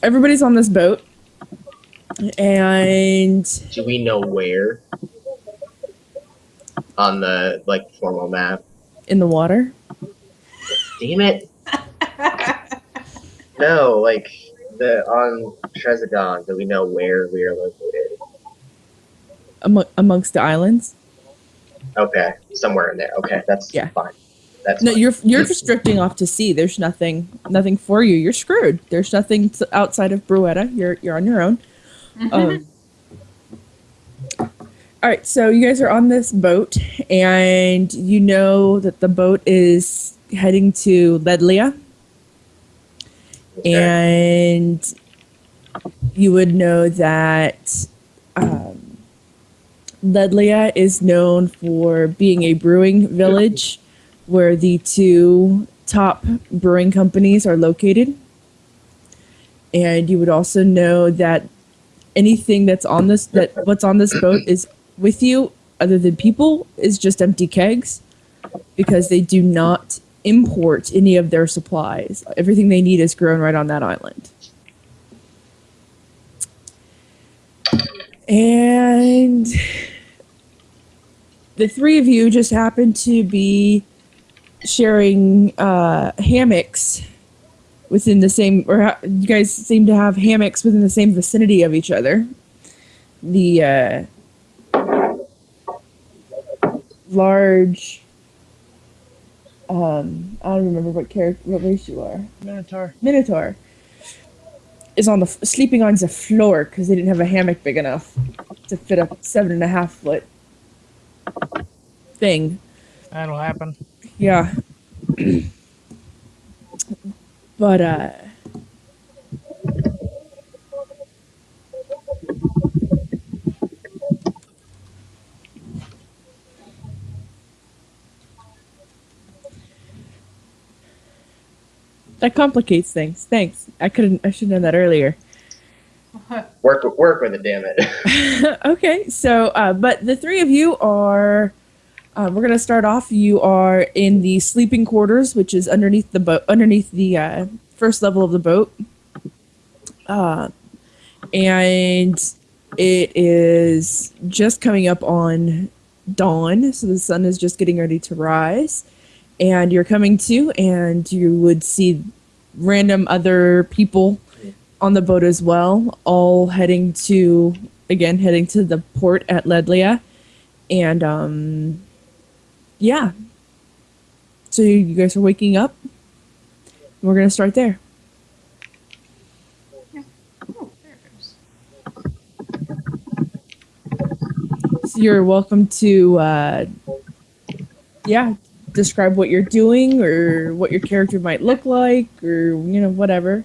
everybody's on this boat, and Do we know where on the formal map? in the water. Damn it! No, the on Trezadon. Do we know where we are located? Amongst the islands. Okay, somewhere in there. Okay, that's Yeah. fine. That's No, fine. you're just drifting off to sea. There's nothing for you. You're screwed. There's nothing outside of Bruetta. You're on your own. Um, all right, so you guys are on this boat, and you know that the boat is heading to Ledlia, Okay. and you would know that Ledlia is known for being a brewing village where the two top brewing companies are located. And you would also know that anything what's on this boat is with you other than people is just empty kegs because they do not import any of their supplies. Everything they need is grown right on that island. And the three of you just happen to be sharing hammocks within the same, you guys seem to have hammocks within the same vicinity of each other. The large, I don't remember what race you are. Minotaur is sleeping on the floor because they didn't have a hammock big enough to fit a 7.5 foot thing. That'll happen. Yeah. But that complicates things. Thanks. I should have done that earlier. Work with it, damn it. Okay, so but the three of you are we're gonna start off. You are in the sleeping quarters, which is underneath the boat, underneath the first level of the boat, and it is just coming up on dawn, so the sun is just getting ready to rise. And you're coming to, and you would see random other people on the boat as well, all heading to the port at Ledlia. And yeah. So you guys are waking up. We're gonna start there. Yeah. Oh, there it goes. So you're welcome to describe what you're doing or what your character might look like or whatever.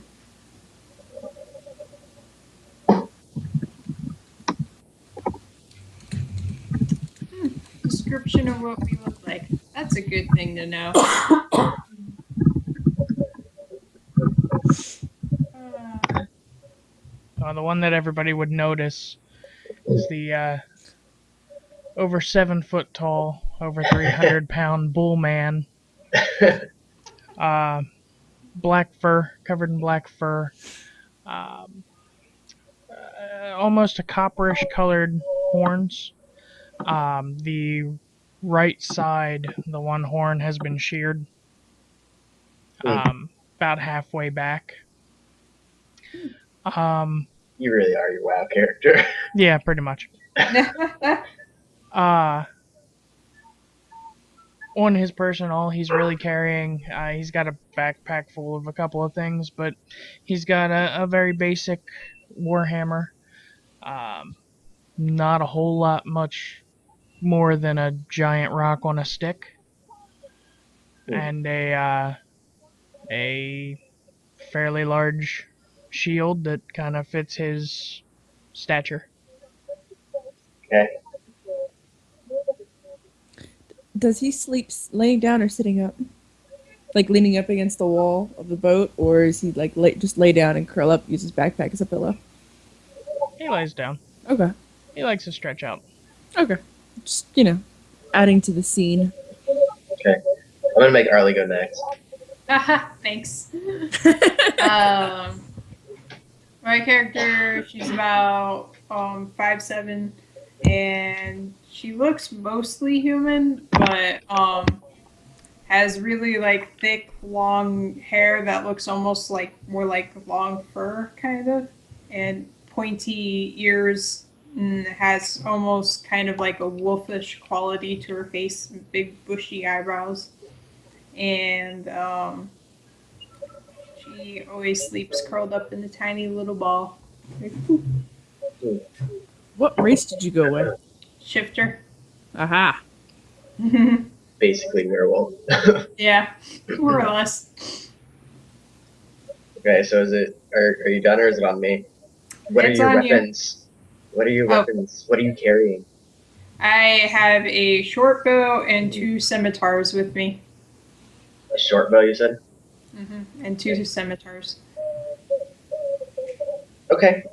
Description of what we look like. That's a good thing to know. The one that everybody would notice is the over 7 foot tall, over 300-pound bull man. Black fur, covered in black fur. Almost a copperish colored horns. The right side, the one horn has been sheared. About halfway back. You really are your WoW character. Yeah, pretty much. On his person, all he's really carrying, he's got a backpack full of a couple of things, but he's got a very basic warhammer. Not a whole lot much more than a giant rock on a stick. And a fairly large shield that kind of fits his stature. Okay. Does he sleep laying down or sitting up? Like leaning up against the wall of the boat, or is he like just lay down and curl up, use his backpack as a pillow? He lays down. Okay. He likes to stretch out. Okay. Just, adding to the scene. Okay. I'm gonna make Arlie go next. Thanks. My character, she's about 5'7", and she looks mostly human, but has really like thick, long hair that looks almost like more like long fur, kind of, and pointy ears. And has almost kind of like a wolfish quality to her face, and big bushy eyebrows, and she always sleeps curled up in a tiny little ball. What race did you go with? Shifter. Aha. Basically werewolf. Yeah, more or less. Okay, so is it? Are you done, or is it on me? What are It's your on you. weapons? What are your Oh. weapons? What are you carrying? I have a short bow and 2 scimitars with me. A short bow, you said? And 2 scimitars. Okay.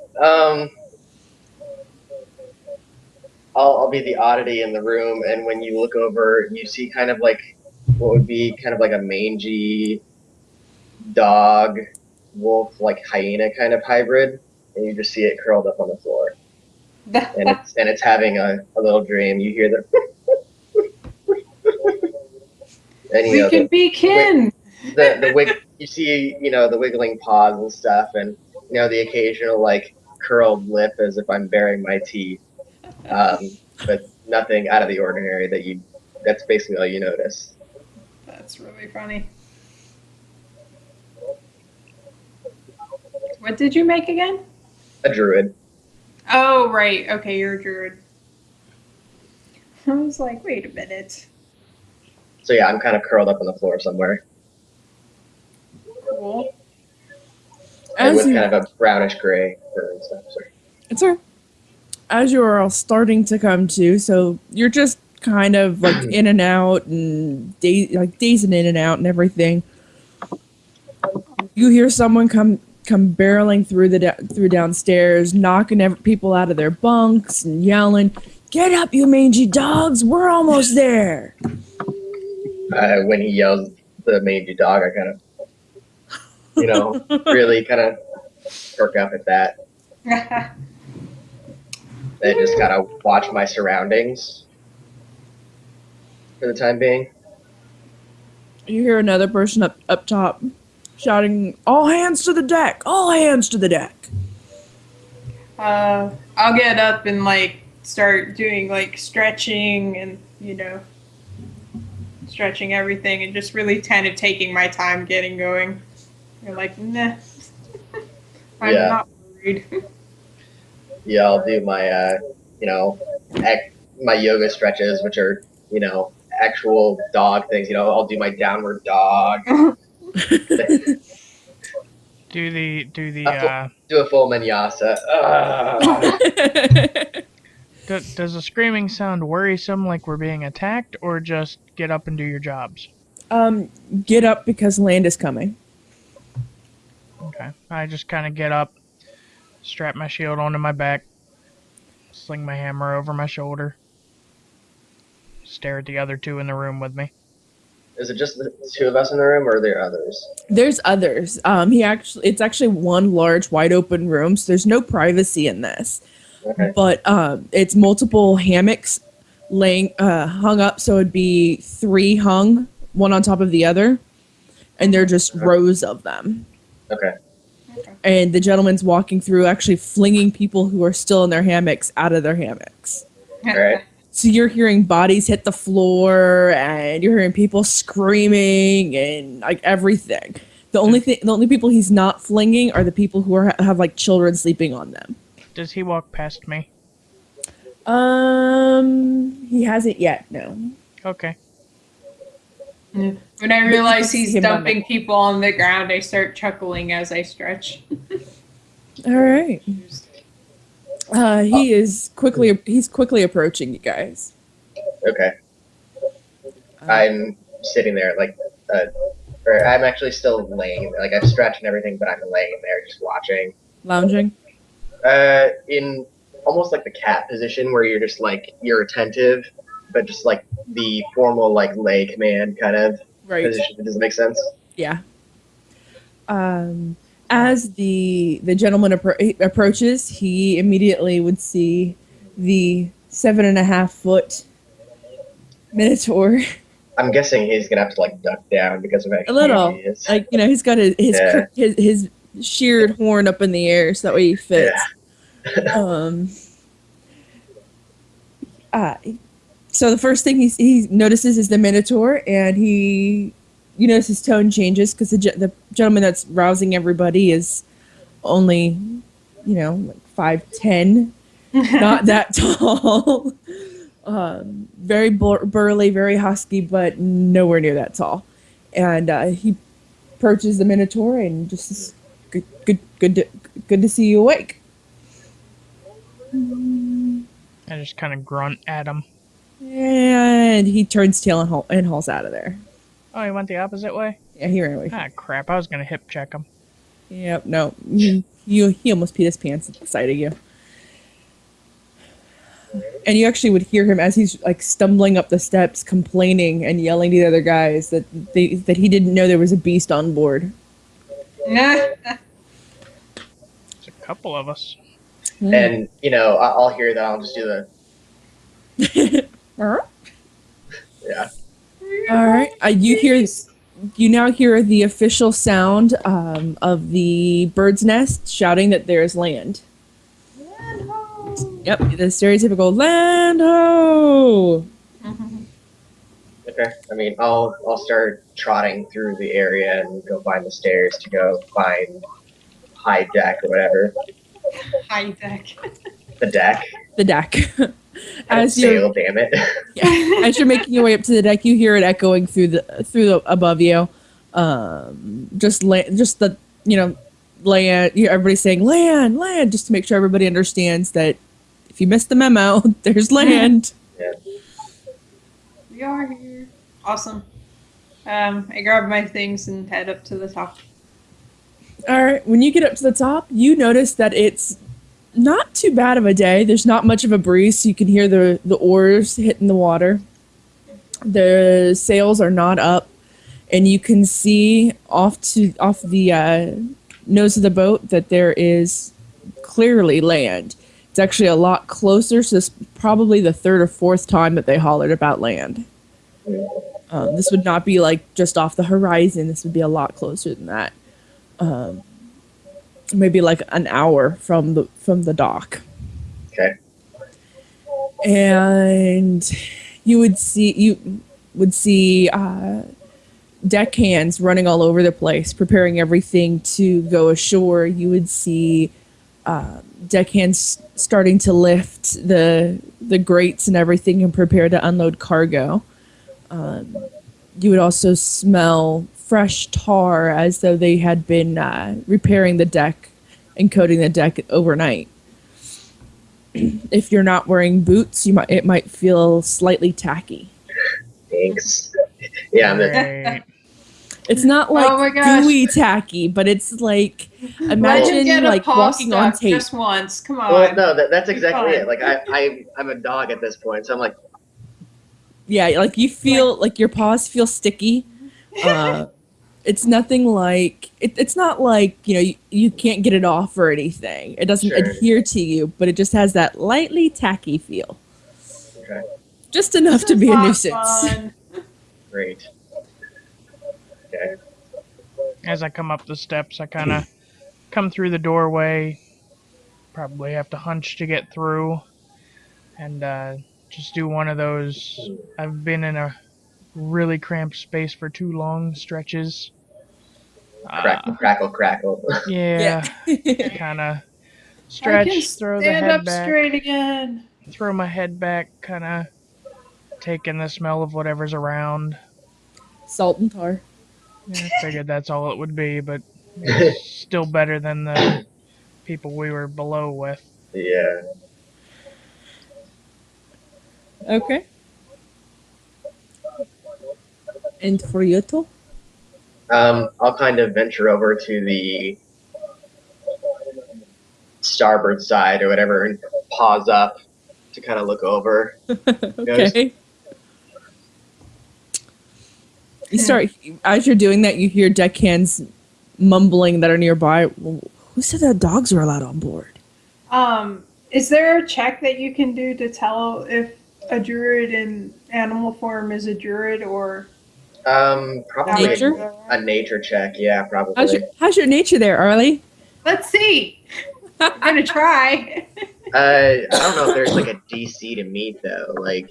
I'll be the oddity in the room, and when you look over, you see kind of like what would be kind of like a mangy dog, wolf, like hyena kind of hybrid, and you just see it curled up on the floor, and it's having a little dream. You hear the and We can be kin. the wig. You see, the wiggling paws and stuff, and the occasional like curled lip as if I'm baring my teeth. But nothing out of the ordinary that's basically all you notice. That's really funny. What did you make again? A druid. Oh, right. Okay, you're a druid. I was like, wait a minute. So yeah, I'm kind of curled up on the floor somewhere. Cool. And with kind of a brownish gray fur and stuff. Sorry. It's all right. As you are all starting to come to, so you're just kind of like in and out and dazing in and out and everything. You hear someone come barreling through downstairs, knocking people out of their bunks and yelling, "Get up, you mangy dogs! We're almost there!" When he yells the mangy dog, I kind of, really kind of perk up at that. I just kind of watch my surroundings for the time being. You hear another person up top shouting, "All hands to the deck! All hands to the deck!" I'll get up and like start doing like stretching and stretching everything and just really kind of taking my time getting going. You're like, nah, I'm not worried. Yeah, I'll do my my yoga stretches, which are actual dog things. I'll do my downward dog. Do the do a full vinyasa. Does the screaming sound worrisome, like we're being attacked, or just get up and do your jobs? Get up because land is coming. Okay. I just kind of get up, strap my shield onto my back, sling my hammer over my shoulder, stare at the other 2 in the room with me. Is it just the 2 of us in the room, or are there others? There's others. It's actually one large, wide open room, so there's no privacy in this. Okay. But it's multiple hammocks hung up, so it'd be 3 hung, one on top of the other, and they're just rows of them. Okay. And the gentleman's walking through, actually flinging people who are still in their hammocks out of their hammocks. All right. So you're hearing bodies hit the floor, and you're hearing people screaming and like everything. The only people he's not flinging are the people who have like children sleeping on them. Does he walk past me? He hasn't yet. No. Okay. When I realize he's dumping people on the ground, I start chuckling as I stretch. All right. He's quickly approaching you guys. Okay. I'm sitting there or I'm actually still laying. Like I've stretched and everything, but I'm laying there just watching. Lounging. In almost like the cat position where you're just like you're attentive, but just like the formal like lay command kind of position. Does it make sense? Yeah. As the gentleman approaches, he immediately would see the 7.5 foot minotaur. I'm guessing he's gonna have to like duck down because of how A huge he little, is. like, he's got Yeah. his sheared horn up in the air so that way he fits. Yeah. Um. So the first thing he notices is the minotaur, and you notice his tone changes because the gentleman that's rousing everybody is only, like 5'10", not that tall. Very burly, very husky, but nowhere near that tall. And he approaches the minotaur and just says, good to see you awake. I just kind of grunt at him. And he turns tail and hauls out of there. Oh, he went the opposite way? Yeah, he ran away. Ah, crap. I was going to hip check him. Yep, no. He almost peed his pants at the sight of you. And you actually would hear him as he's like stumbling up the steps, complaining and yelling to the other guys that he didn't know there was a beast on board. There's a couple of us. And I'll hear that. I'll just do the yeah. All right. You now hear the official sound of the bird's nest shouting that there is land. Land ho! Yep, the stereotypical land ho. Okay. I mean, I'll start trotting through the area and go find the stairs to go find high deck or whatever. High deck. The deck. The deck. As sail, damn it. Yeah, as you're making your way up to the deck, you hear it echoing through the above you. Just the land. Everybody's saying land, just to make sure everybody understands that if you missed the memo, there's land. Yeah. We are here. Awesome. I grab my things and head up to the top. All right. When you get up to the top, you notice that it's not too bad of a day. There's not much of a breeze, so you can hear the oars hitting the water. The sails are not up, and you can see off the nose of the boat that there is clearly land. It's actually a lot closer, so it's probably the third or fourth time that they hollered about land. This would not be like just off the horizon. This would be a lot closer than that. Maybe like an hour from the dock. Okay. And you would see deckhands running all over the place, preparing everything to go ashore. You would see deckhands starting to lift the grates and everything and prepare to unload cargo. You would also smell fresh tar as though they had been repairing the deck and coating the deck overnight. If you're not wearing boots, it might feel slightly tacky. Thanks. Yeah, Right. It's not like Oh my gosh. gooey tacky, but it's like Let him imagine get a like paw walking on stuck tape. just once. Come on. well, no, that's exactly Fine. it. Like I'm a dog at this point, so I'm like, Yeah, like you feel like your paws feel sticky. It's nothing like it's not like you can't get it off or anything. It doesn't Sure. adhere to you, but it just has that lightly tacky feel. okay, Just enough This to is be a not nuisance. fun. great. Okay. As I come up the steps, I kind of come through the doorway. Probably have to hunch to get through. And just do one of those. I've been in a really cramped space for too long stretches. Crackle, crackle, crackle. Yeah. Kind of stretch, I can throw the stand head up back, straight again. throw my head back, kind of take in the smell of whatever's around. Salt and tar. Yeah, I figured that's all it would be, but it's still better than the people we were below with. Yeah. Okay. And for you too? I'll kind of venture over to the starboard side or whatever and pause up to kind of look over. Okay. You start as you're doing that. You hear deckhands mumbling that are nearby. Who said that dogs were allowed on board? Is there a check that you can do to tell if a druid in animal form is a druid or Probably Nature? a nature check. Yeah, How's probably. your nature there, Arlie? Let's see. I'm gonna try. I don't know if there's like a DC to meet though, like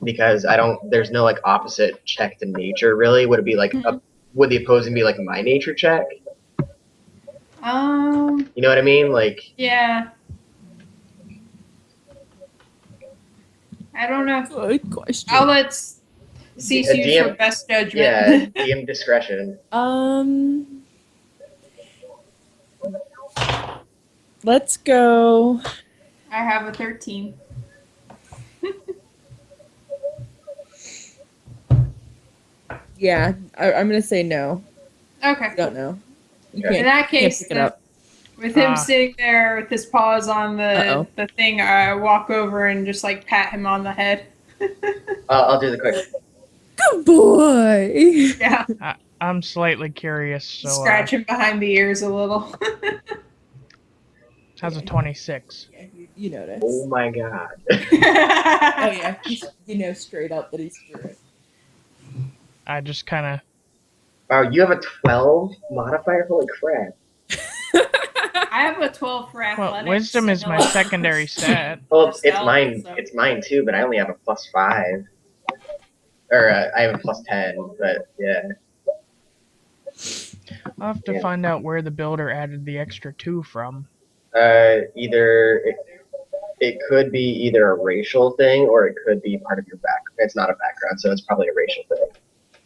because I don't. There's no like opposite check to nature really. Would it be like a? Would the opposing be like my nature check? You know what I mean? Like Yeah. I don't know. Good question. I'll let CC for best judgment. Yeah, DM discretion. Let's go. I have a 13. Yeah, I'm gonna say no. Okay. I don't know. You Okay. In that can't case, pick it up. with him sitting there with his paws on Uh-oh. the thing, I walk over and just like pat him on the head. I'll do the quick. Good boy. Yeah. I'm slightly curious, so Scratch him behind the ears a little. how's a 26? You notice. Oh my god. Oh yeah, you know straight up that he's screwed. I just kind of Wow, you have a 12 modifier? Holy crap. I have a 12 for athletics. well, wisdom is my secondary stat. Well, it's Stealth, mine. so- It's mine too, but I only have a +5. Or I have a +10, but yeah. I'll have to Yeah. find out where the builder added the extra 2 from. Either it could be either a racial thing or it could be part of your background. It's not a background, so it's probably a racial thing.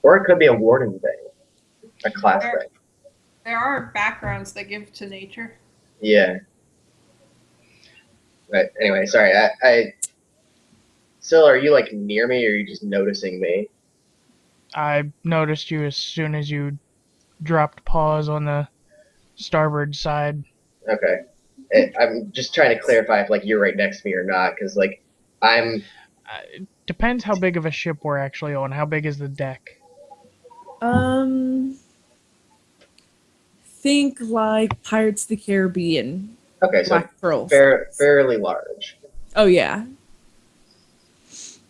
Or it could be a warden thing, a class thing. There are backgrounds that give to nature. Yeah. But anyway, sorry. Syl, are you like near me, or are you just noticing me? I noticed you as soon as you dropped paws on the starboard side. Okay. I'm just trying to clarify if like you're right next to me or not, because like I'm. Depends how big of a ship we're actually on. How big is the deck? Think like Pirates of the Caribbean. Okay, so Black Pearl. fairly large. Oh yeah.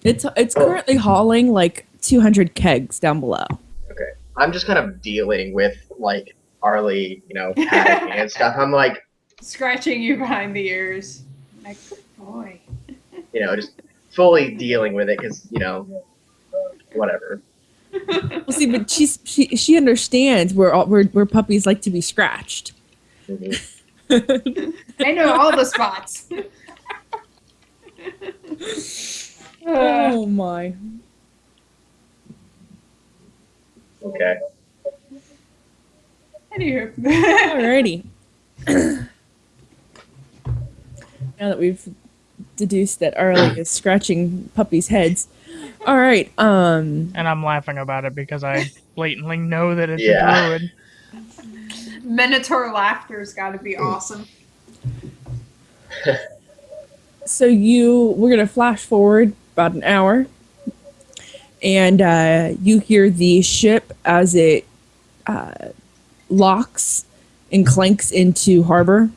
It's currently hauling like 200 kegs down below. Okay. I'm just kind of dealing with like Arlie, patting me and stuff. I'm like, Scratching you behind the ears. Like, good boy. just fully dealing with it because whatever. Well, see, but she understands where puppies like to be scratched. Mhm. I know all the spots. Oh my. Okay. Anywho. Alrighty. Now that we've deduced that Arlie is scratching puppies' heads. Alright, And I'm laughing about it because I blatantly know that it's Yeah. a druid. Minotaur laughter's got to be awesome. so we're gonna flash forward about an hour, and you hear the ship as it locks and clanks into harbor.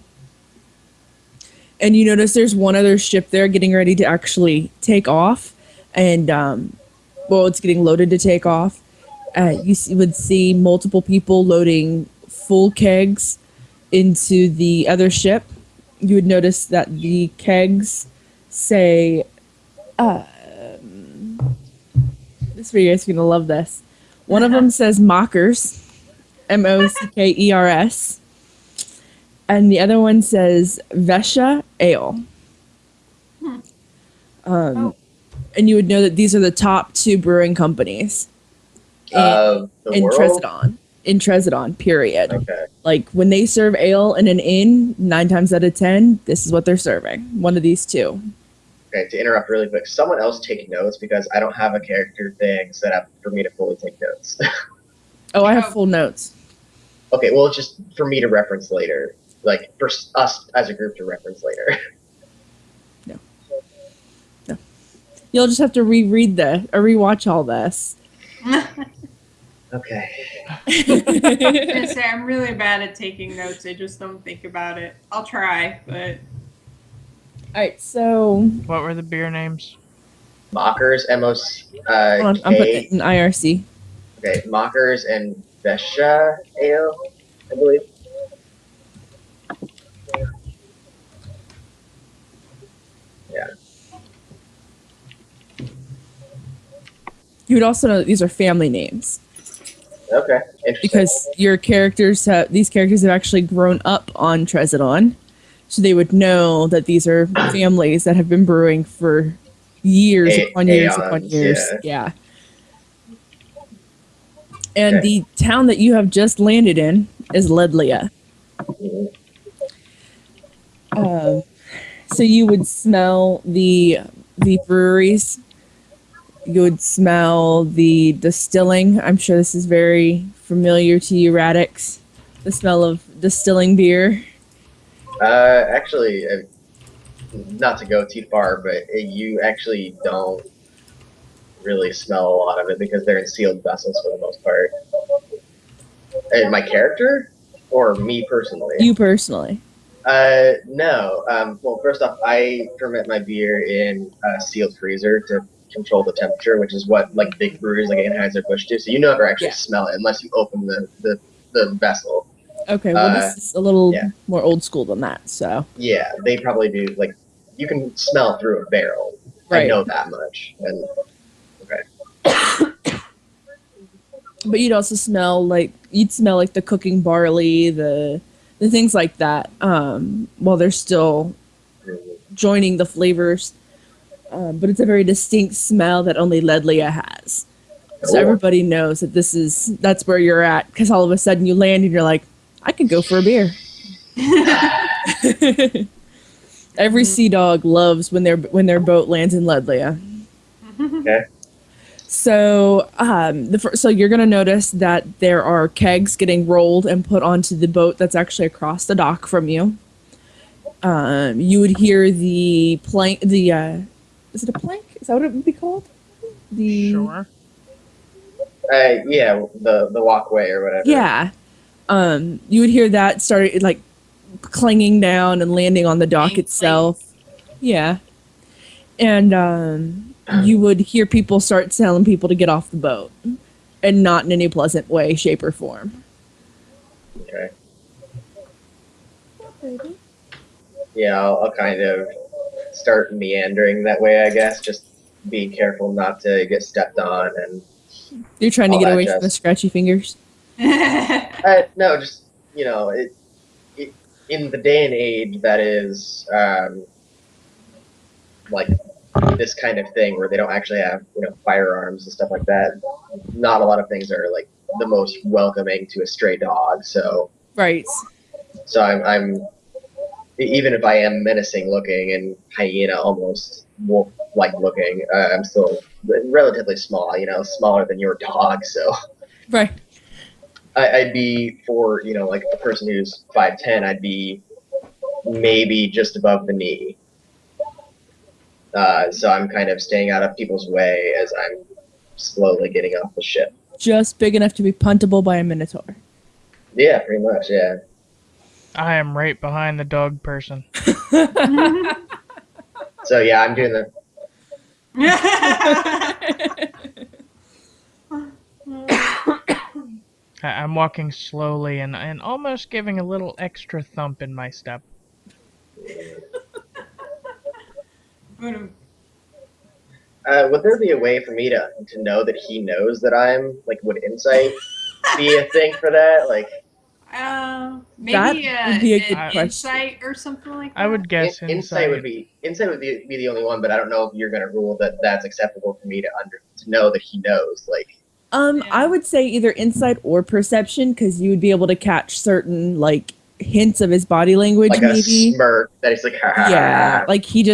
And you notice there's one other ship there getting ready to actually take off, and it's getting loaded to take off. Would see multiple people loading full kegs into the other ship. You would notice that the kegs say, this for you guys are gonna love this. One of them says Mockers, Mockers, and the other one says Vesha Ale. And you would know that these are the top 2 brewing companies The in world? Tresidon. In Tresidon, period. Okay. Like when they serve ale in an inn, 9 times out of 10, this is what they're serving. One of these 2. Okay, to interrupt really quick, someone else take notes because I don't have a character thing set up for me to fully take notes. Oh, I have full notes. Okay, well, it's just for me to reference later. Like, for us as a group to reference later. You'll just have to rewatch all this. Okay. I was gonna say I'm really bad at taking notes. I just don't think about it. I'll try, but Alright, so What were the beer names? Mockers, hold on, I'm putting it M-O-K. in IRC. Okay, Mockers and Vesha Ale, I believe. Yeah. You would also know that these are family names Okay. Interesting. because these characters have actually grown up on Trezidon, so they would know that these are families that have been brewing for years upon years upon Aeons, years. yeah. Yeah. And Okay. the town that you have just landed in is Ledlia. Mhm. So you would smell the breweries. You would smell the distilling. I'm sure this is very familiar to you, Radix. The smell of distilling beer. Actually, not to go too far, but you actually don't really smell a lot of it because they're in sealed vessels for the most part. And my character, or me personally? You personally. No. Well, first off, I ferment my beer in a sealed freezer to control the temperature, which is what like big breweries like Anheuser-Busch do. So you never actually Yeah. smell it unless you open the vessel. Okay, well, this is a little yeah. more old school than that, so. Yeah, they probably do. Like, you can smell through a barrel. Right. I know that much. And okay. But you'd also smell like the cooking barley, the things like that, while they're still joining the flavors. But it's a very distinct smell that only Ledlia has. So Cool. everybody knows that that's where you're at, because all of a sudden you land and you're like, I could go for a beer. Every sea dog loves when their boat lands in Ledlia. Okay. So, so you're gonna notice that there are kegs getting rolled and put onto the boat that's actually across the dock from you. You would hear the plank. Is it a plank? Is that what it would be called? Sure. Yeah, the walkway or whatever. Yeah. You would hear that start like clanging down and landing on the dock Clink, itself. Yeah. And you would hear people start telling people to get off the boat, and not in any pleasant way, shape, or form. Okay. Yeah, I'll kind of start meandering that way, I guess. Just being careful not to get stepped on and. You're trying to All get that away from jazz. the scratchy fingers. No, just in the day and age that is like this kind of thing where they don't actually have firearms and stuff like that. Not a lot of things are like the most welcoming to a stray dog. So Right. I'm even if I am menacing looking and hyena almost wolf like looking, I'm still relatively small. Smaller than your dog. So. Right. I'd be for like a person who's 5'10", I'd be maybe just above the knee. So I'm kind of staying out of people's way as I'm slowly getting off the ship. Just big enough to be puntable by a minotaur. Yeah, pretty much. Yeah. I am right behind the dog person. So yeah, I'm doing the. I'm walking slowly and almost giving a little extra thump in my step. Would there be a way for me to know that he knows that I'm like? Would insight be a thing for that? Like. Maybe That would be a good an question. insight or something like that. I would guess Insight would be the only one, but I don't know if you're going to rule that that's acceptable for me to know that he knows. Like. Yeah. I would say either insight or perception, because you would be able to catch certain like hints of his body language, Like maybe. a smirk that he's like. Yeah, like he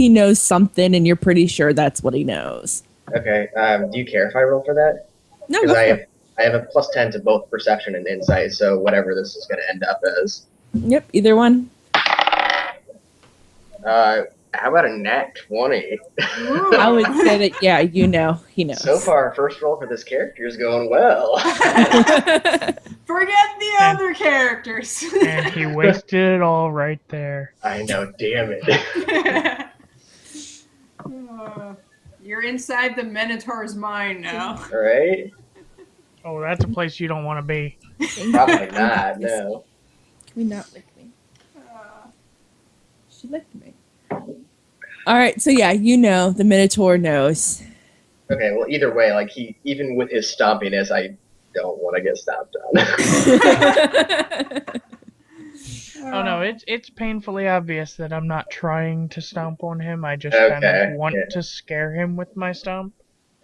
knows something, and you're pretty sure that's what he knows. Okay. Do you care if I roll for that? No, Because go for it. I have a +10 to both perception and insight, so whatever this is going to end up as. Yep, either one. How about a nat 20? Ooh. I would say that, yeah, you know, he knows. So far, first roll for this character is going well. Forget the And- other characters. And he wasted it all right there. I know, damn it. You're inside the Minotaur's mind now. Right? Oh, that's a place you don't want to be. Probably not, no. Can we not lick me? She licked me. Alright, so yeah, you know, the Minotaur knows. Okay, well, either way, like, even with his stompiness, I don't want to get stomped on. Oh no, it's painfully obvious that I'm not trying to stomp on him. I just kind Okay, of want yeah. to scare him with my stomp.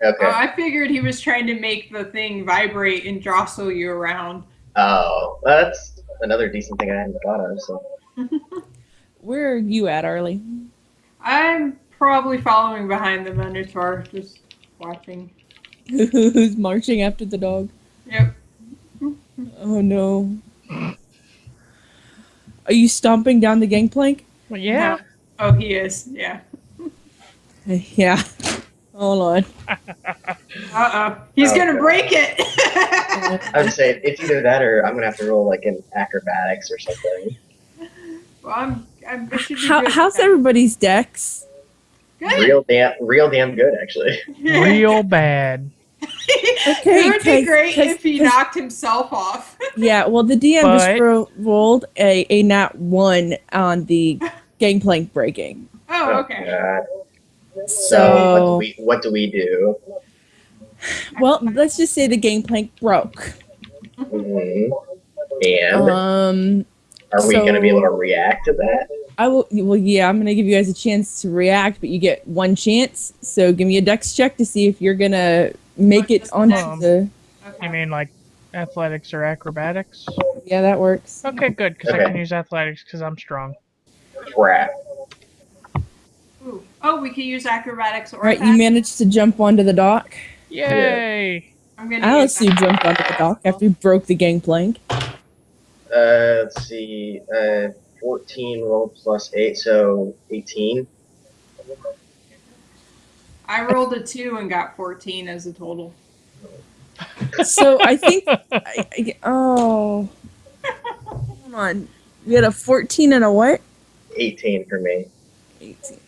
Okay. I figured he was trying to make the thing vibrate and jostle you around. Oh, that's another decent thing I hadn't thought of, so. Where are you at, Arlie? I'm probably following behind the Minotaur, just watching. Who's marching after the dog? Yep. Oh no. Are you stomping down the gangplank? Well, yeah. No. Oh, he is. Yeah. Yeah. Hold on. Uh-oh. He's Oh, gonna God. break it! I would say it's either that or I'm gonna have to roll like an acrobatics or something. Well, I should be How's good. everybody's decks? Good. Real damn good, actually. Real bad. Okay, It would be great 'cause- if he 'cause- knocked himself off. Yeah, well, the DM But- just rolled a nat 1 on the gangplank breaking. Oh, okay. God. So, So what do we do? well, let's just say the gangplank broke. Mhm. And are we so- gonna be able to react to that? I will. Well, yeah, I'm gonna give you guys a chance to react, but you get one chance. So give me a dex check to see if you're gonna make it Just onto dex? the. Okay. You mean like athletics or acrobatics? Yeah, that works. Okay, good, because I Okay. can use athletics because I'm strong. Crap. Ooh. Oh, we can use acrobatics or All right, you attack. managed to jump onto the dock. Yay! I'm gonna Alice, use you jumped onto the dock after you broke the gangplank. Let's see. 14 roll plus 8, so 18. I rolled a 2 and got 14 as a total. So I think. Oh. Hold on. You had a 14 and a what? 18 for me. 18.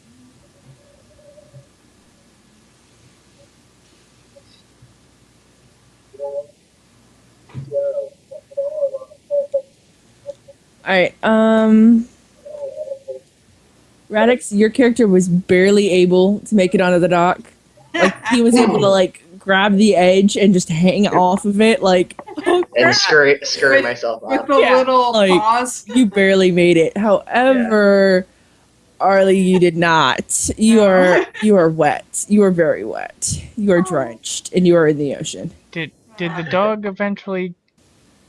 Alright, Radix, your character was barely able to make it onto the dock. Like, he was able to, like, grab the edge and just hang off of it, like, oh, And crap. scurry With- myself With off. the Yeah, little like- paws. You barely made it. However, Arlie, you did not. You are wet. You are very wet. You are drenched, and you are in the ocean. Did the dog eventually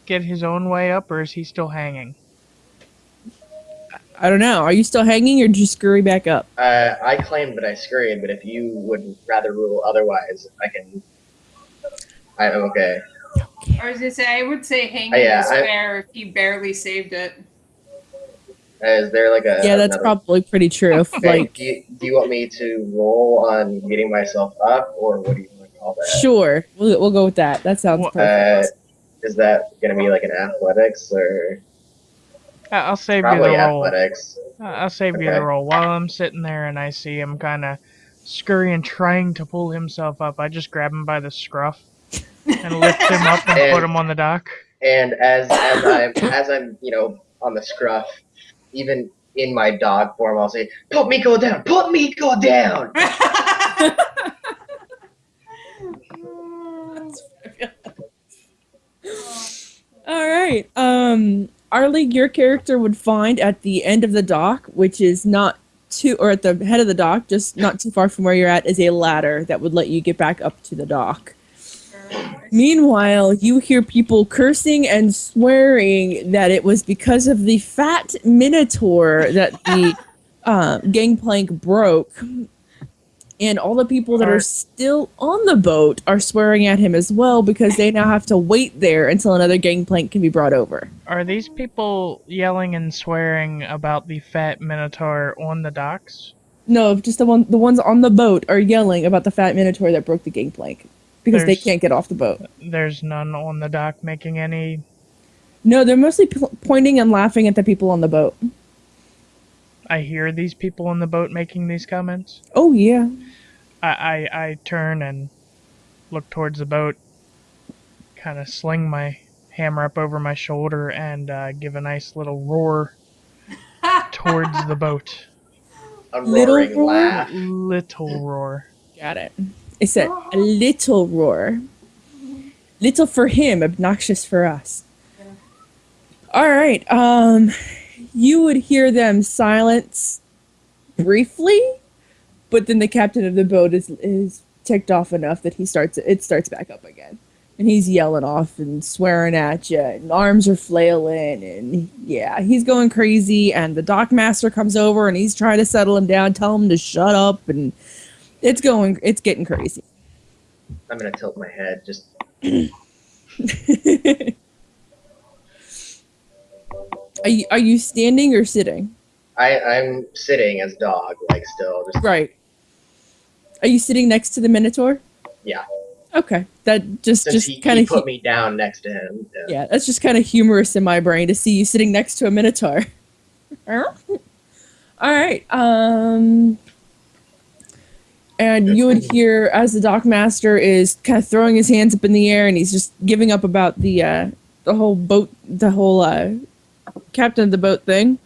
get his own way up, or is he still hanging? I don't know. Are you still hanging, or did you scurry back up? I claimed that I scurried, but if you would rather rule otherwise, I'm okay. I was gonna say, I would say hanging Yeah, is fair if he barely saved it. Is there like a Yeah, that's another- probably pretty true. If, Okay, like, do you want me to roll on getting myself up, or what do you want to call that? sure, we'll go with that. That sounds Well, perfect. Is that gonna be like an athletics or I'll save probably you the roll. athletics? I'll save you Okay. the roll. While I'm sitting there and I see him kind of scurrying, trying to pull himself up, I just grab him by the scruff and lift him up and And- put him on the dock. And as I'm on the scruff, even in my dog form, I'll say, "Put Miko down! Put Miko down!" All right. Arlie, your character would find at the end of the dock, which is not too, or at the head of the dock, just not too far from where you're at, is a ladder that would let you get back up to the dock. Meanwhile, you hear people cursing and swearing that it was because of the fat minotaur that the gangplank broke. And all the people that are still on the boat are swearing at him as well because they now have to wait there until another gangplank can be brought over. Are these people yelling and swearing about the fat minotaur on the docks? No, just the ones on the boat are yelling about the fat minotaur that broke the gangplank because they There's can't get off the boat. there's none on the dock making any. No, they're mostly pointing and laughing at the people on the boat. I hear these people on the boat making these comments. Oh yeah. I turn and look towards the boat, kind of sling my hammer up over my shoulder and give a nice little roar towards the boat. A Little roaring roar? laugh. Little roar. Got it. I said a little roar. Little for him, obnoxious for us. Yeah. All right. You would hear them silence briefly, but then the captain of the boat is ticked off enough that it starts back up again. And he's yelling off and swearing at you, and arms are flailing, and yeah, he's going crazy. And the dock master comes over, and he's trying to settle him down, tell him to shut up, and it's getting crazy. I'm gonna tilt my head. Just Are you standing or sitting? I'm sitting as dog, like still. Just Right. Are you sitting next to the minotaur? yeah. Okay, that just Since kind he of put me down next to him. yeah, that's just kind of humorous in my brain to see you sitting next to a minotaur. All right. And you would hear as the dockmaster is kind of throwing his hands up in the air, and he's just giving up about the whole boat, the whole captain of the boat thing.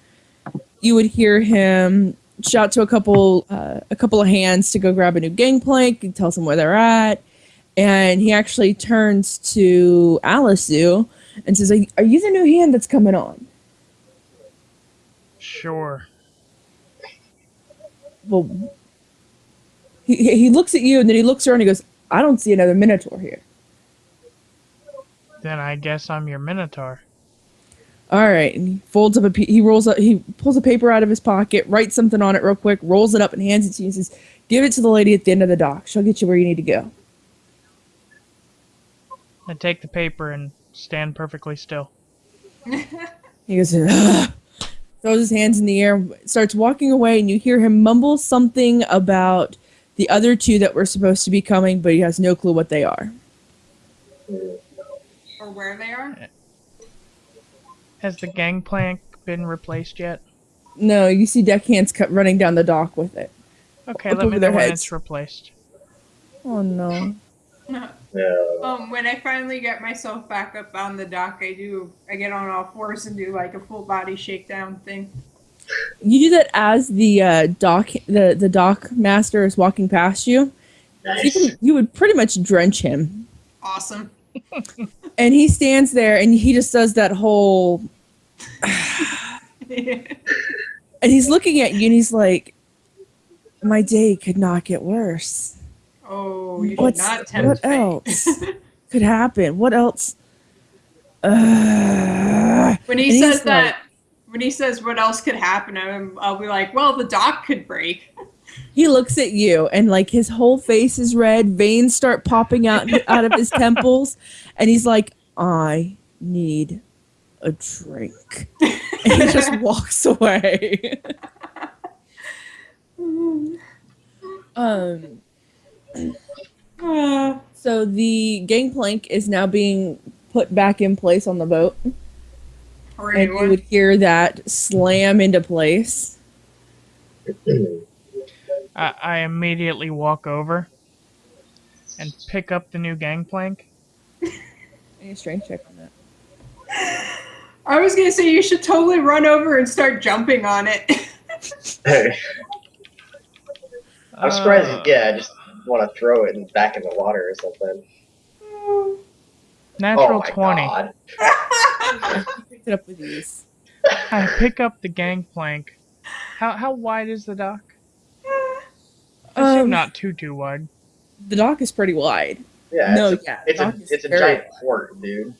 You would hear him shout to a couple of hands to go grab a new gangplank and tells them where they're at. And he actually turns to Alisu and says, "Are you the new hand that's coming on?" Sure. Well, he looks at you and then he looks around and he goes, "I don't see another minotaur here." Then I guess I'm your minotaur. All right, and he folds up he pulls a paper out of his pocket, writes something on it real quick, rolls it up and hands it to you and says, "Give it to the lady at the end of the dock. She'll get you where you need to go." I take the paper and stand perfectly still. He goes, "Ugh," throws his hands in the air, starts walking away, and you hear him mumble something about the other two that were supposed to be coming, but he has no clue what they are. Or where they are? Has the gangplank been replaced yet? No, you see deckhands running down the dock with it. Okay, Up let over me their know when heads. it's replaced. Oh no. No. When I finally get myself back up on the dock, I get on all fours and do like a full body shakedown thing. You do that as the the dock master is walking past you. Nice. You would pretty much drench him. Awesome. And he stands there and he just does that whole and he's looking at you and he's like, "My day could not get worse. Oh, you should not tempt What me. else could happen? What else?" When he And says he's that, when he says what else could happen, I'll be like, well, the dock could break. He looks at you and like his whole face is red, veins start popping out of his temples, and he's like, "I need a drink." And he just walks away. So the gangplank is now being put back in place on the boat. Or And you would hear that slam into place. I immediately walk over and pick up the new gangplank. Any strength check on that. I was gonna say you should totally run over and start jumping on it. Hey. I'm surprised. Yeah, I just want to throw it back in the water or something. Natural Oh my 20. god. He picked it up with ease. I pick up the gangplank. How wide is the dock? I assume not too wide. The dock is pretty wide. Yeah. No, it's yeah, a, the dock is it's a very giant wide. port, dude.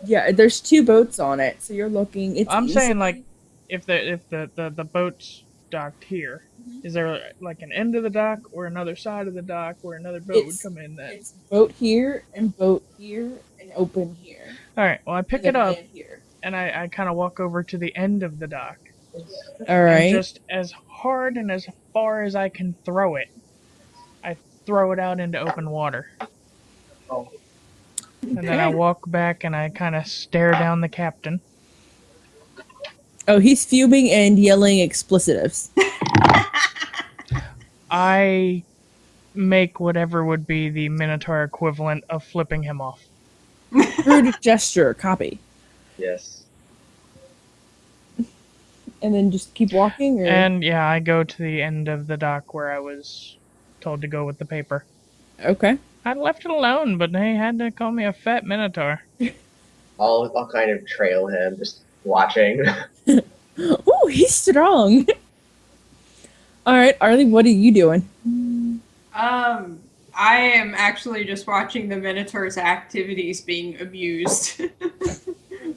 Yeah, there's 2 boats on it, so you're looking. It's I'm saying easily- like if the boat's docked here, is there like an end of the dock or another side of the dock where another boat would come in then? It's boat here and open here. All right. Well, I pick and it then up land here. and I kind of walk over to the end of the dock All and right. just as hard and as far as I can throw it, I throw it out into open water. And then I Okay. walk back and I kind of stare down the captain. Oh, he's fuming and yelling explicitives. I make whatever would be the Minotaur equivalent of flipping him off. Rude gesture, copy. Yes. And then just keep walking, or And yeah, I go to the end of the dock where I was told to go with the paper. okay. I left it alone, but they had to call me a fat Minotaur. I'll kind of trail him, just watching. Oh, he's strong. All right, Arlie, what are you doing? I am actually just watching the Minotaur's activities being abused.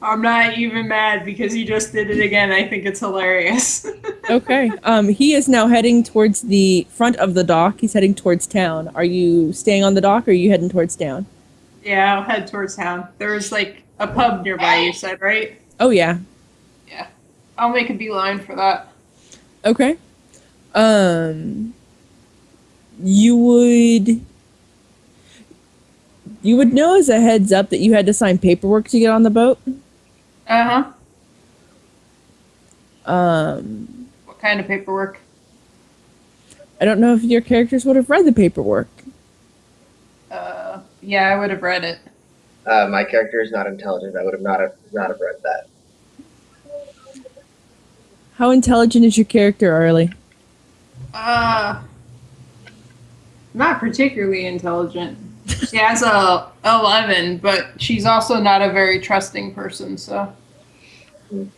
I'm not even mad because he just did it again. I think it's hilarious. Okay. He is now heading towards the front of the dock. He's heading towards town. Are you staying on the dock, or are you heading towards town? Yeah, I'll head towards town. There's like a pub nearby, you said, right? Oh yeah. Yeah. I'll make a beeline for that. Okay. You would know as a heads up that you had to sign paperwork to get on the boat. Uh-huh. Um, What kind of paperwork? I don't know if your characters would have read the paperwork. Yeah, I would have read it. My character is not intelligent. I would have not have read that. How intelligent is your character, Arlie? Not particularly intelligent. She has a 11, but she's also not a very trusting person, so.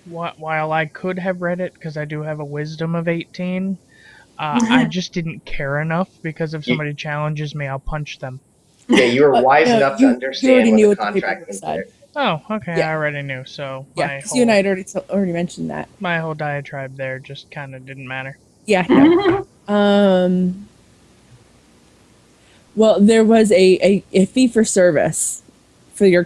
While I could have read it, because I do have a wisdom of 18, I just didn't care enough, because if somebody challenges me, I'll punch them. Yeah, you were wise no, enough you to understand already what knew the what the contract paperwork was said. there. Oh, okay, Yeah. I already knew, so Yeah, because you and I had already mentioned that. my whole diatribe there just kind of didn't matter. Yeah. No. Well, there was a fee for service for your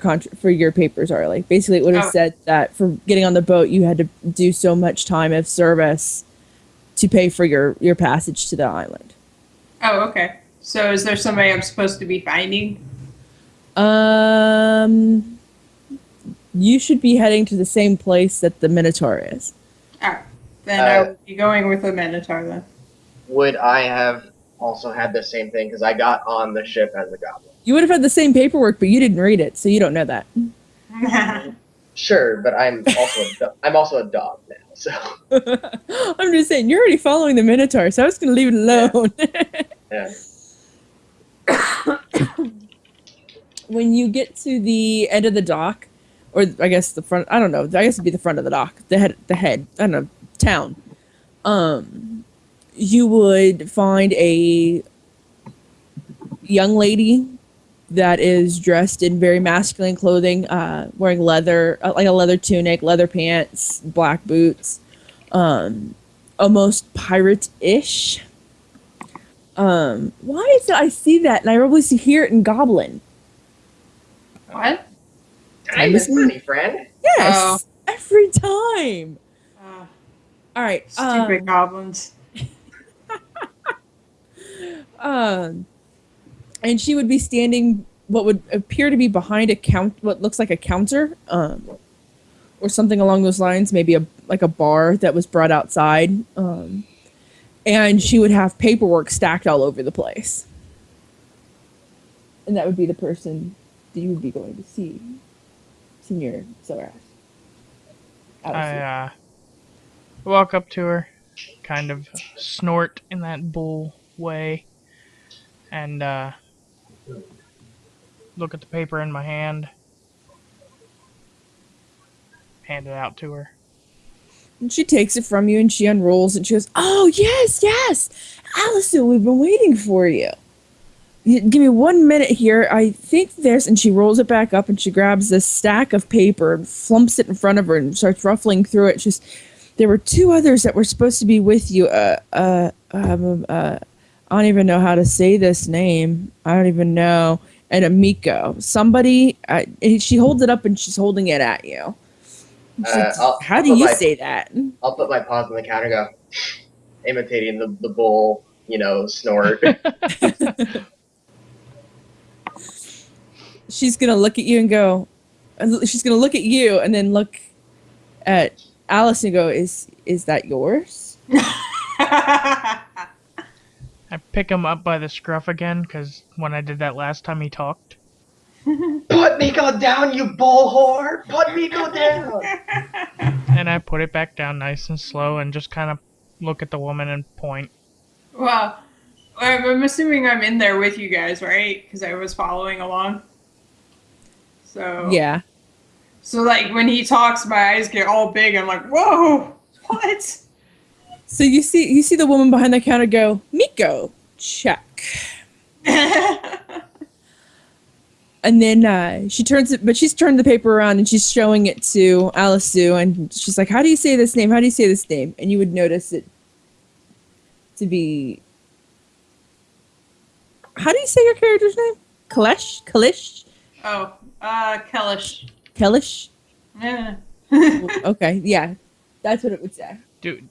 papers, Arlie. Basically, it would have said that for getting on the boat, you had to do so much time of service to pay for your passage to the island. Oh, okay. So is there somebody I'm supposed to be finding? You should be heading to the same place that the Minotaur is. Alright. Then I will be going with a Minotaur then. Would I have also had the same thing? Because I got on the ship as a goblin. You would have had the same paperwork, but you didn't read it, so you don't know that. Sure, but I'm also a dog now, so. I'm just saying, you're already following the Minotaur, so I was going to leave it alone. Yeah. When you get to the end of the dock, or I guess the front, I don't know, I guess it'd be the front of the dock, the head, I don't know, town, you would find a young lady that is dressed in very masculine clothing, wearing leather, like a leather tunic, leather pants, black boots, almost pirate-ish. Why is it I see that and I probably hear it in Goblin? What? Time is money, friend. Yes, every time. All right. Stupid goblins. And she would be standing what would appear to be behind what looks like a counter, or something along those lines, maybe a bar that was brought outside. And she would have paperwork stacked all over the place. And that would be the person that you would be going to see, Senior Soras. I walk up to her, kind of snort in that bull way, and look at the paper in my hand, hand it out to her. And she takes it from you and she unrolls and she goes, "Oh, yes, yes! Allison, we've been waiting for you. Give me 1 minute here. I think there's..." And she rolls it back up and she grabs this stack of paper and flumps it in front of her and starts ruffling through it. She's, "There were 2 others that were supposed to be with you. I don't even know how to say this name. I don't even know. And Amiko. Somebody..." She holds it up and she's holding it at you. She's like, how I'll do put you my say that? I'll put my paws on the counter and go, imitating the bull, snort. She's gonna look at you and go. She's gonna look at you and then look at Alice and go, "Is that yours?" I pick him up by the scruff again, because when I did that last time he talked. Put Miko down, you bull whore! Put Miko down! And I put it back down nice and slow and just kind of look at the woman and point. Well, I'm assuming I'm in there with you guys, right? Because I was following along. So Yeah. So like when he talks, my eyes get all big. I'm like, whoa, what? So you see the woman behind the counter go, Miko, check. And then she turns it, but she's turned the paper around and she's showing it to Alice Sue, and she's like, "How do you say this name? How do you say this name?" And you would notice it to be. How do you say your character's name? Kalish? Oh, Kellish. Kellish? Yeah. Okay, yeah, that's what it would say. Dude,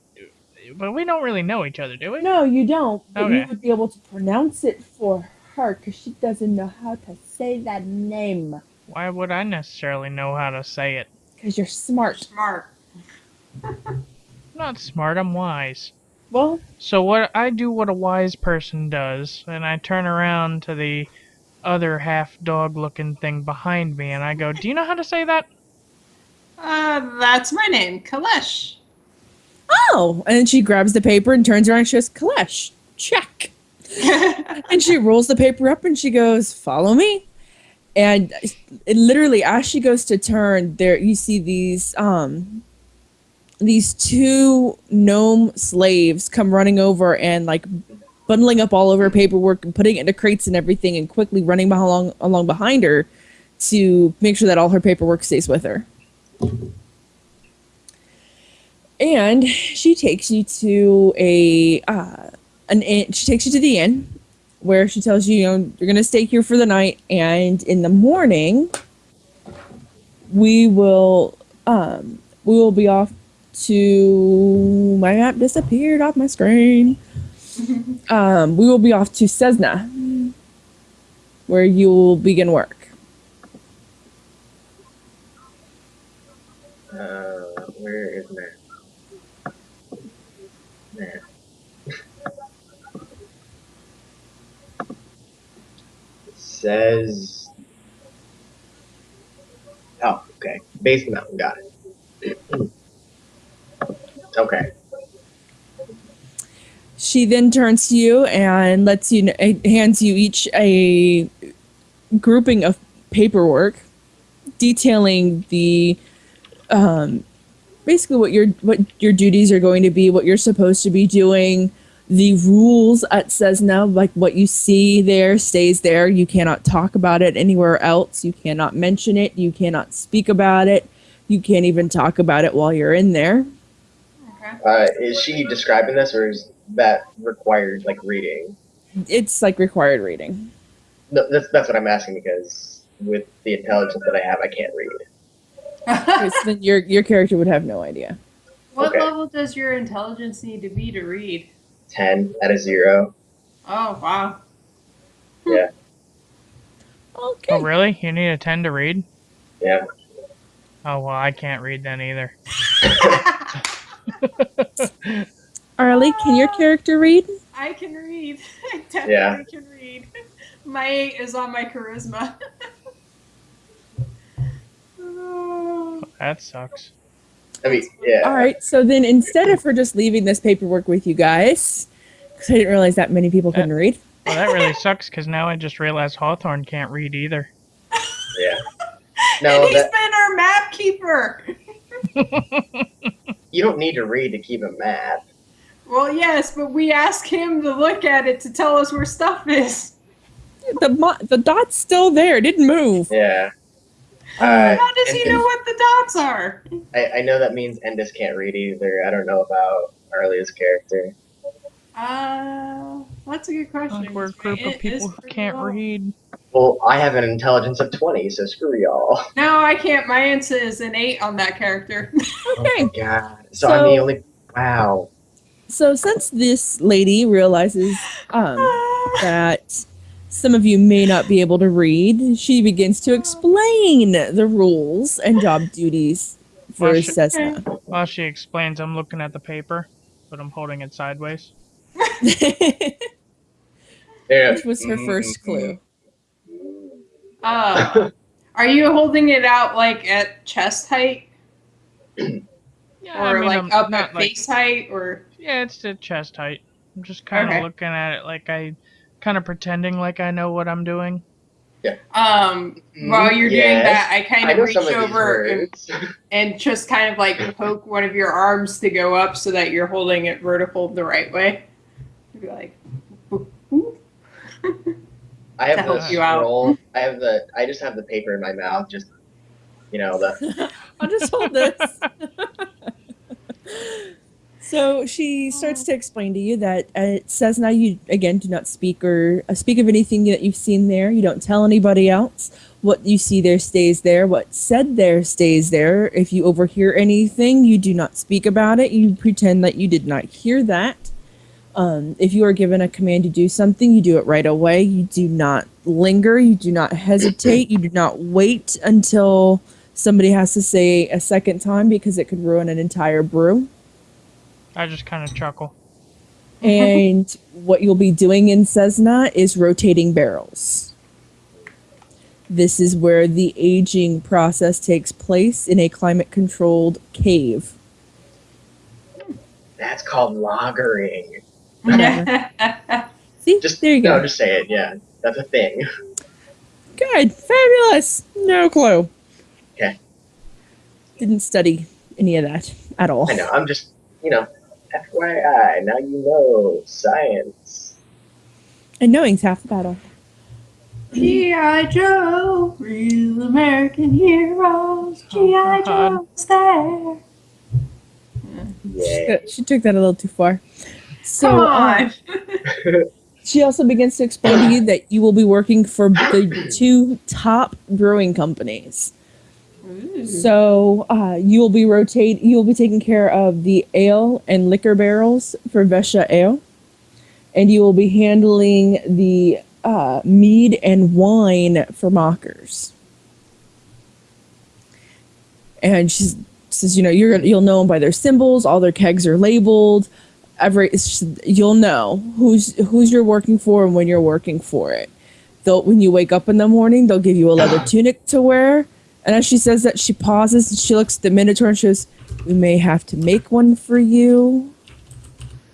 but we don't really know each other, do we? No, you don't. But Okay. you would be able to pronounce it for her because she doesn't know how to say that name. Why would I necessarily know how to say it? Because you're smart. Smart. I'm not smart, I'm wise. Well, So what I do what a wise person does, and I turn around to the other half dog looking thing behind me and I go, "Do you know how to say that?" That's my name, Kalesh. oh, and then she grabs the paper and turns around and she goes, Kalesh, check. And she rolls the paper up and she goes, follow me. And it literally, as she goes to turn, there you see these two gnome slaves come running over and like bundling up all of her paperwork and putting it into crates and everything and quickly running along behind her to make sure that all her paperwork stays with her. And she takes you to an inn. She takes you to the inn where she tells you, you're going to stay here for the night, and in the morning we will be off to, my map disappeared off my screen. We will be off to Cessna, where you will begin work. Where is Matt? Matt. It says. Oh, okay. Base mountain, got it. Okay. She then turns to you and hands you each a grouping of paperwork detailing the basically what your duties are going to be, what you're supposed to be doing, the rules at Cessna, like what you see there stays there. You cannot talk about it anywhere else. You cannot mention it. You cannot speak about it. You can't even talk about it while you're in there. Okay. Is she describing this, or is that required, like, reading? It's like required reading. No, that's what I'm asking, because with the intelligence that I have, I can't read. So then your character would have no idea. What Okay. level does your intelligence need to be to read? 10 out of 0. Oh, wow. Yeah. Okay. Oh, really? You need a 10 to read? Yeah. Oh, well, I can't read then either. Arlie, can your character read? I can read. I definitely can read. My 8 is on my charisma. That sucks. I mean, yeah. All right. So then instead of her just leaving this paperwork with you guys, because I didn't realize that many people couldn't read. Well, that really sucks, because now I just realized Hawthorne can't read either. Yeah. No, And he's been our map keeper. you don't need to read to keep a map. Well, yes, but we ask him to look at it to tell us where stuff is. The dot's still there. It didn't move. Yeah. How does he know what the dots are? I know that means Endis can't read either. I don't know about Arlia's character. That's a good question. We're a group of people who can't read. Well, I have an intelligence of 20, so screw y'all. No, I can't. My answer is an 8 on that character. Oh my Okay. god. So I'm the So only. Wow. so since this lady realizes that some of you may not be able to read, she begins to explain the rules and job duties While for she, Cessna. while she explains, I'm looking at the paper, but I'm holding it sideways. Yeah. Which was her first clue. uh, are you holding it out like at chest height, Yeah, I or mean, like I'm up not at like, face height, or yeah, it's the chest height. I'm just kind of okay? looking at it like kind of pretending like I know what I'm doing. Yeah. While you're doing Yes. that, I kind I of know some reach of these over words. and just kind of like poke one of your arms to go up so that you're holding it vertical the right way. Be like, "Whoop, whoop," I to have the help you out. scroll. I just have the paper in my mouth. Just the. I'll just hold this. So she starts to explain to you that it says now you again do not speak or speak of anything that you've seen there. You don't tell anybody else. What you see there stays there. What said there stays there. If you overhear anything, you do not speak about it. You pretend that you did not hear that. If you are given a command to do something, you do it right away. You do not linger. You do not hesitate. You do not wait until somebody has to say a second time because it could ruin an entire brew. I just kind of chuckle. And what you'll be doing in Cessna is rotating barrels. This is where the aging process takes place in a climate-controlled cave. That's called lagering. See? Just There you go. no, just say it. Yeah, that's a thing. Good. Fabulous. No clue. Okay. Didn't study any of that at all. I know. I'm just FYI. Now you know science. And knowing's half the battle. G.I. Joe, real American heroes. G.I. God. Joe's there. Yeah. She took that a little too far. So, Come on. she also begins to explain to you that you will be working for the two top brewing companies. Ooh. So you will be taking care of the ale and liquor barrels for Vesha Ale, and you will be handling the mead and wine for Mockers. And she says, you'll know them by their symbols. All their kegs are labeled. You'll know who's you're working for and when you're working for it. When you wake up in the morning, they'll give you a leather tunic to wear. And as she says that, she pauses and she looks at the Minotaur and she goes, "We may have to make one for you."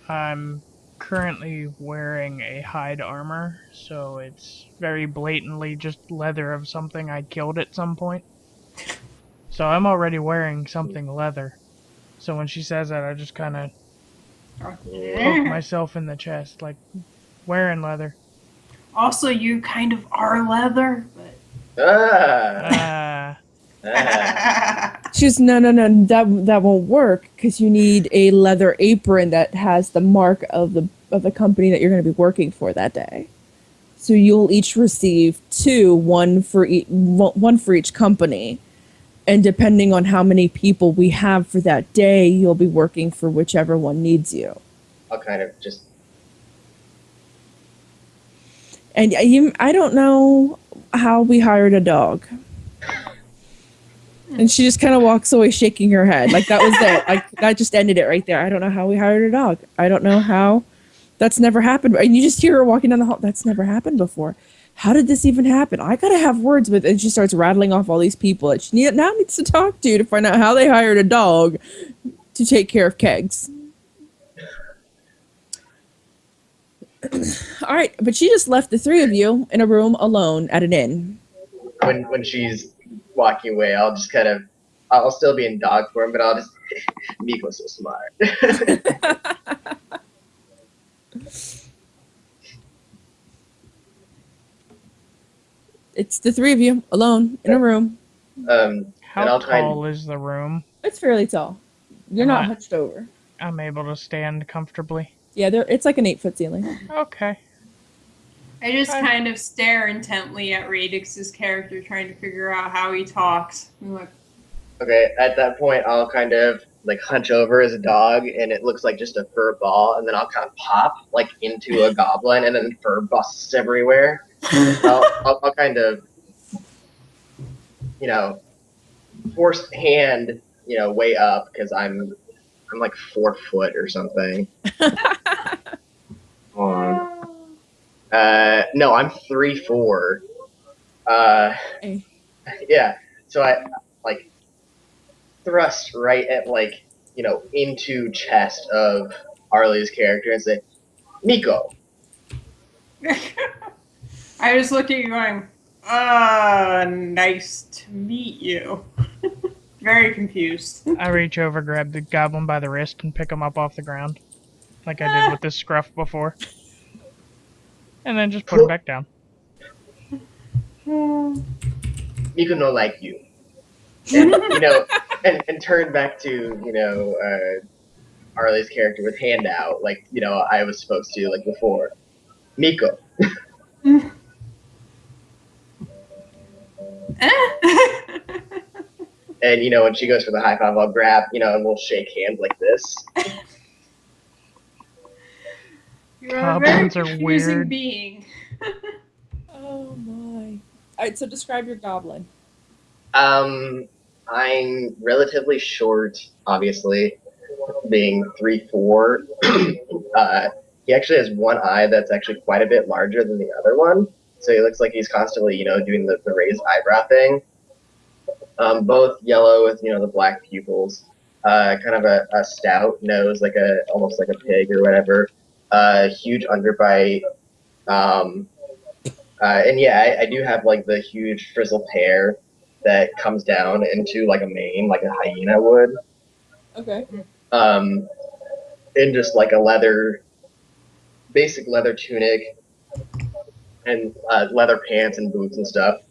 I'm currently wearing a hide armor, so it's very blatantly just leather of something I killed at some point. So I'm already wearing something leather. So when she says that, I just kind of poke myself in the chest, like wearing leather. Also, you kind of are leather, but. Ah, She goes, no, that won't work because you need a leather apron that has the mark of the company that you're going to be working for that day. So you'll each receive one for each company, and depending on how many people we have for that day, you'll be working for whichever one needs you. I'll kind of just. And I don't know how we hired a dog. And she just kind of walks away shaking her head. Like that was it. Like that just ended it right there. I don't know how we hired a dog. I don't know how. That's never happened. And you just hear her walking down the hall. That's never happened before. How did this even happen? I gotta have words with. And she starts rattling off all these people that she now needs to talk to find out how they hired a dog to take care of kegs. All right, but she just left the three of you in a room alone at an inn. When she's walking away, I'll just kind of. I'll still be in dog form, but I'll just. Miko's so smart. It's the three of you alone in a room. And how I'll try. tall is the room? It's fairly tall. You're Am not I- hunched over. I'm able to stand comfortably. Yeah, it's like an 8-foot ceiling. Okay. I just Hi. kind of stare intently at Radix's character, trying to figure out how he talks. I'm like, Okay, at that point, I'll kind of like hunch over as a dog, and it looks like just a fur ball, and then I'll kind of pop like into a goblin, and then fur busts everywhere. I'll kind of, you know, force hand, way up because I'm like 4 foot or something. Hold on. No, I'm 3'4". Hey. Yeah. So I like thrust right at into chest of Arlie's character and say, Miko. I just look at you going, nice to meet you. Very confused. I reach over, grab the goblin by the wrist, and pick him up off the ground, like I did with this scruff before, and then just put him back down. Miko no like you. And and turn back to Arlie's character with hand out, like I was supposed to like before. Miko. And when she goes for the high five, I'll grab, and we'll shake hands like this. You're a very Goblins are confusing weird. being. Oh my. Alright, so describe your goblin. I'm relatively short, obviously, being 3'4". He actually has one eye that's actually quite a bit larger than the other one, so he looks like he's constantly, doing the raised eyebrow thing. Both yellow with the black pupils. Kind of a stout nose, almost like a pig or whatever. Huge underbite. And yeah, I do have like the huge frizzled hair that comes down into like a mane, like a hyena would. Okay. In just like basic leather tunic and leather pants and boots and stuff.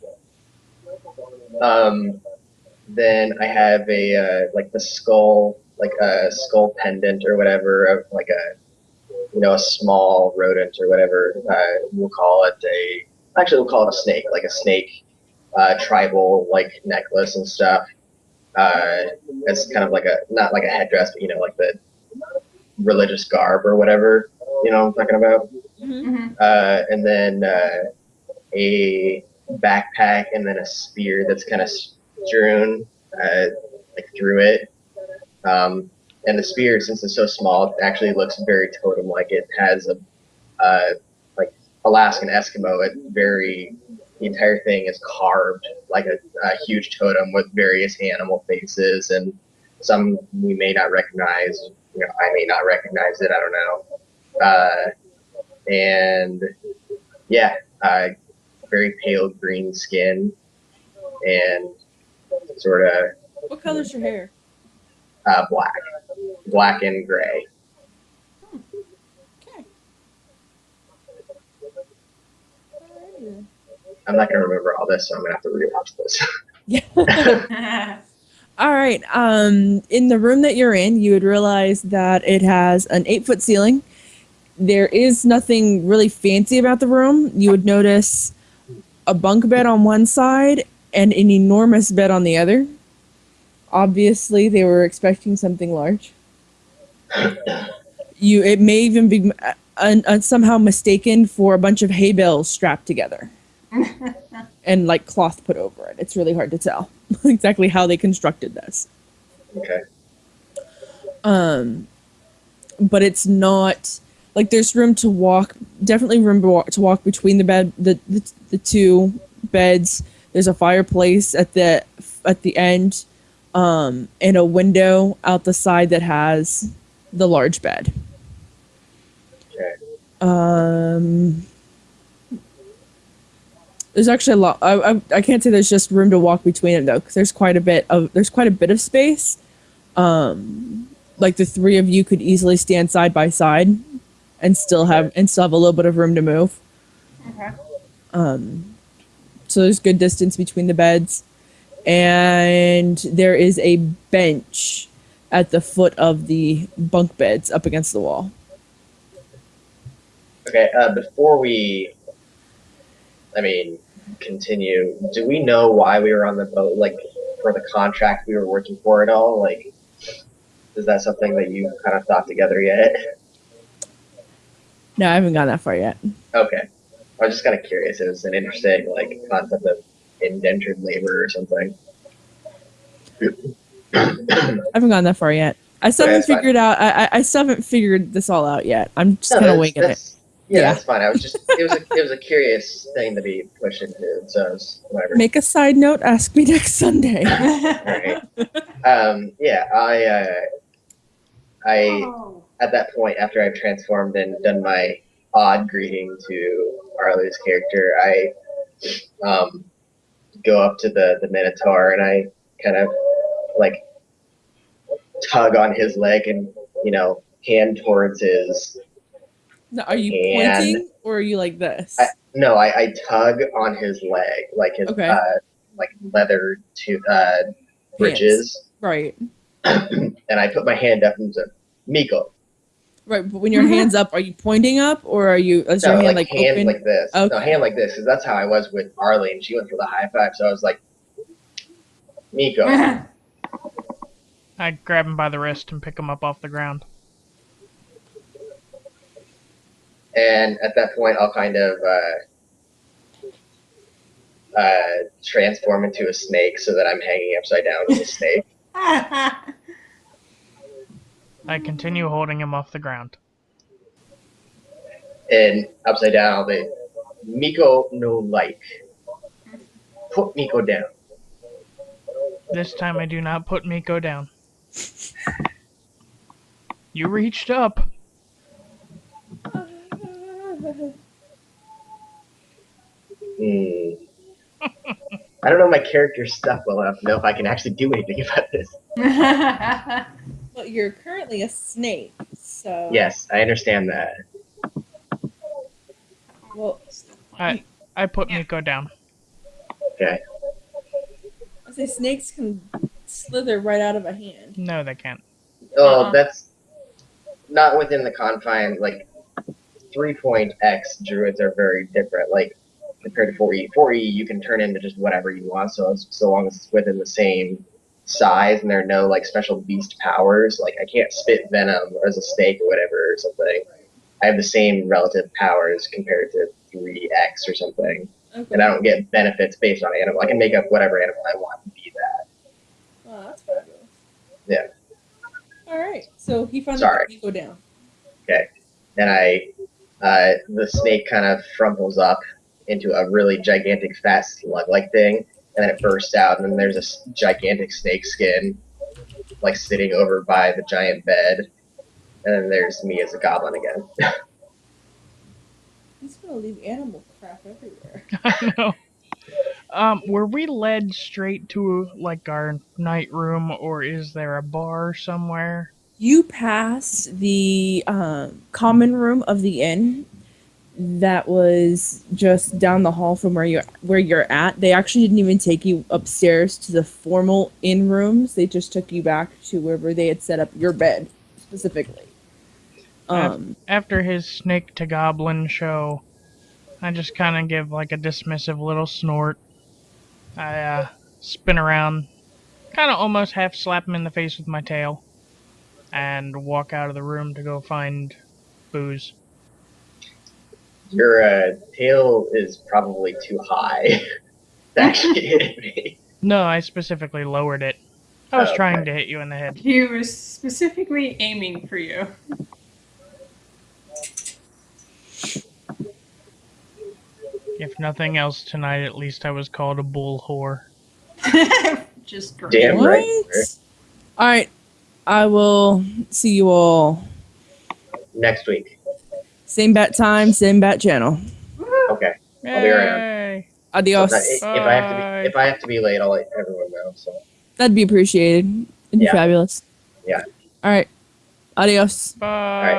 Then I have the skull, like a skull pendant or whatever, of like a small rodent or whatever. We'll call it we'll call it a snake, like a snake tribal like necklace and stuff. It's kind of like not like a headdress, but like the religious garb or whatever. You know what I'm talking about? Mm-hmm. And then a backpack and then a spear that's kind of strewn like through it. And the spear, since it's so small, it actually looks very totem-like. It has like Alaskan Eskimo. The entire thing is carved like a huge totem with various animal faces, and some we may not recognize. I may not recognize it. I don't know. And yeah, very pale green skin, and sort of What color's your hair? black and gray. Okay. Alrighty then. I'm not gonna remember all this, so I'm gonna have to rewatch this. Yeah. All right. In the room that you're in, you would realize that it has an 8-foot ceiling. There is nothing really fancy about the room. You would notice a bunk bed on one side and an enormous bed on the other. Obviously, they were expecting something large. It may even be somehow mistaken for a bunch of hay bales strapped together and like cloth put over it. It's really hard to tell exactly how they constructed this. Okay. But it's not like there's room to walk. Definitely room to walk between the two beds. There's a fireplace at the end, and a window out the side that has the large bed. Okay. There's actually a lot. I can't say there's just room to walk between them though, because there's quite a bit of space. Like the three of you could easily stand side by side, and still have a little bit of room to move. Okay. So there's good distance between the beds, and there is a bench at the foot of the bunk beds up against the wall. Okay. Before we I mean, continue. Do we know why we were on the boat? Like, for the contract we were working for at all? Like, is that something that you kind of thought together yet? No, I haven't gone that far yet. Okay. I was just kind of curious. It was an interesting, like, concept of indentured labor or something. I haven't gone that far yet. I still Okay, haven't that's fine. figured out. I still haven't figured this all out yet. I'm just No, kind of winging it. yeah, Yeah. that's fine. I was just it was a curious thing to be pushed into, so it's whatever. Make a side note. Ask me next Sunday. Right. Yeah, I Oh. at that point after I've transformed and done my odd greeting to Arlo's character, I go up to the Minotaur and I kind of like tug on his leg and hand towards his Now, are you hand. pointing or are you like this? I tug on his leg, like his Okay. like leather to britches, Right. and I put my hand up and said, "Miko." Right. But when your hand's up, are you pointing up or are you? Is your No, hand like like hand open? like this. Okay. No, hand like this, because that's how I was with Arlene. She went for the high five, so I was like, "Miko." I grab him by the wrist and pick him up off the ground. And at that point, I'll kind of transform into a snake so that I'm hanging upside down with a snake. I continue holding him off the ground. And upside down, I'll be, "Miko no like. Put Miko down." This time I do not put Miko down. You reached up. I don't know my character's stuff well enough to know if I can actually do anything about this. Well, you're currently a snake, so. Yes, I understand that. Well, I put Miko down. Okay. I say snakes can slither right out of a hand. No, they can't. Oh, that's not within the confine. Like 3.x druids are very different. Like compared to 4e. 4e you can turn into just whatever you want, so long as it's within the same size and there are no like special beast powers. Like I can't spit venom as a snake or whatever or something. I have the same relative powers compared to 3x or something. Okay. And I don't get benefits based on animal. I can make up whatever animal I want to be that. Oh, that's fabulous. Yeah. All right. So he finally Sorry. put Miko down. Okay. And the snake kind of frumples up into a really gigantic fat slug-like thing, and then it bursts out, and then there's a gigantic snake skin, like sitting over by the giant bed, and then there's me as a goblin again. He's gonna leave animal crap everywhere. I know. Were we led straight to like our night room, or is there a bar somewhere? You pass the common room of the inn that was just down the hall from where you're at. They actually didn't even take you upstairs to the formal inn rooms. They just took you back to wherever they had set up your bed specifically. After his snake to goblin show, I just kind of give like a dismissive little snort. I spin around, kind of almost half slap him in the face with my tail, and walk out of the room to go find booze. Your tail is probably too high to actually hit me. No, I specifically lowered it. I was Oh, trying okay. to hit you in the head. He was specifically aiming for you. If nothing else tonight, at least I was called a bull whore. Just great. Damn What? right. All right. I will see you all Next week. same bat time, same bat channel. Okay. I'll be around. Yay! Adios. If I have to be late, I'll let everyone know. So That'd be appreciated. It'd be Yeah. fabulous. Yeah. All right. Adios. Bye.